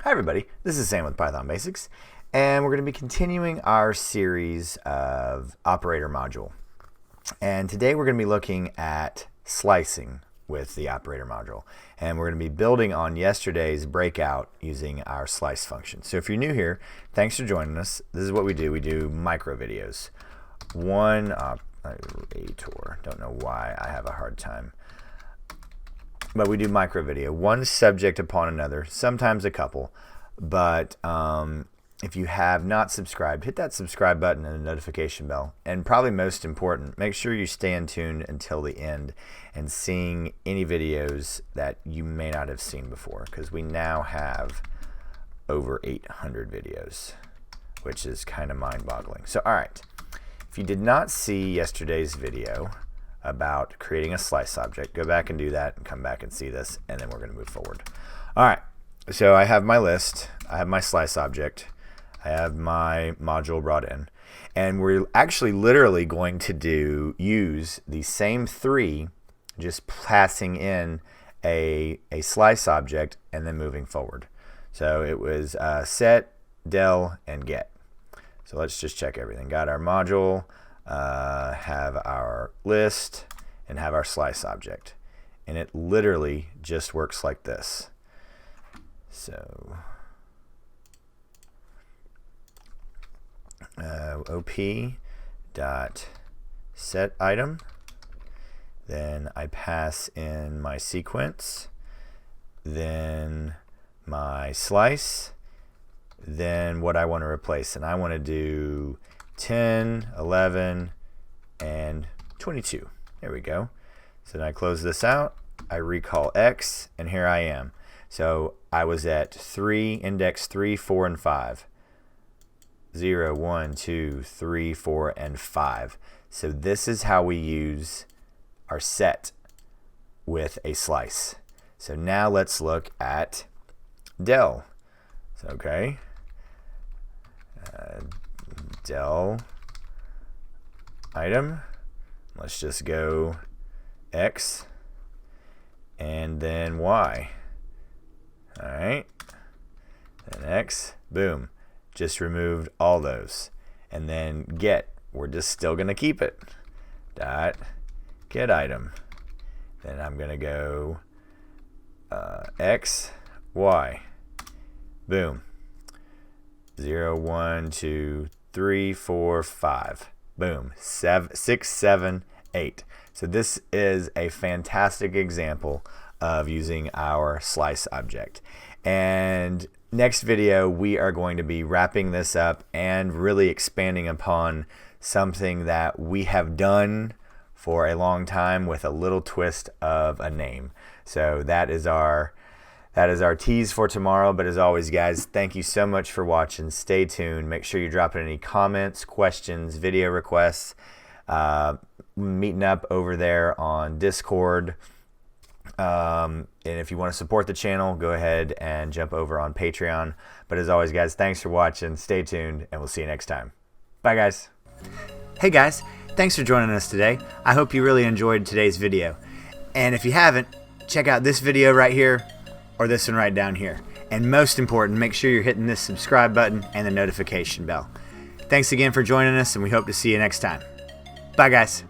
Hi everybody, this is Sam with Python Basics, and we're going to be continuing our series of operator module. And today we're going to be looking at slicing with the operator module. And we're going to be building on yesterday's breakout using our slice function. So if you're new here, thanks for joining us. This is what we do. We do micro videos. One operator, don't know why I have a hard time. But we do micro video, one subject upon another, sometimes a couple. But if you have not subscribed, hit that subscribe button and the notification bell. And probably most important, make sure you stay in tune until the end and seeing any videos that you may not have seen before, because we now have over 800 videos, which is kind of mind-boggling. So, all right, if you did not see yesterday's video about creating a slice object, go back and do that and come back and see this, and then we're going to move forward. All right, so I have my list, I have my slice object, I have my module brought in, and we're actually literally going to use the same three, just passing in a slice object and then moving forward. So it was set, del, and get. So let's just check everything. Got our module, have our list, and have our slice object. And it literally just works like this. So op dot set item, then I pass in my sequence, then my slice, then what I want to replace, and I want to do 10, 11, and 22. There we go. So then I close this out, I recall X, and here I am. So I was at 3, index 3, 4, and 5. 0, 1, 2, 3, 4, and 5. So this is how we use our set with a slice. So now let's look at del. So, okay. Del item, let's just go X and then Y. All right, then X, boom, just removed all those. And then get, we're just still gonna keep it, dot get item. Then I'm gonna go X, Y, boom, 0, 1, 2, 3, 4, 5. Boom. 6, 7, 8. So this is a fantastic example of using our slice object. And next video, we are going to be wrapping this up and really expanding upon something that we have done for a long time with a little twist of a name. So that is our tease for tomorrow. But as always, guys, thank you so much for watching. Stay tuned. Make sure you drop in any comments, questions, video requests. Meeting up over there on Discord. And if you want to support the channel, go ahead and jump over on Patreon. But as always, guys, thanks for watching. Stay tuned, and we'll see you next time. Bye, guys. Hey, guys. Thanks for joining us today. I hope you really enjoyed today's video. And if you haven't, check out this video right here, or this one right down here. And most important, make sure you're hitting this subscribe button and the notification bell. Thanks again for joining us, and we hope to see you next time. Bye, guys.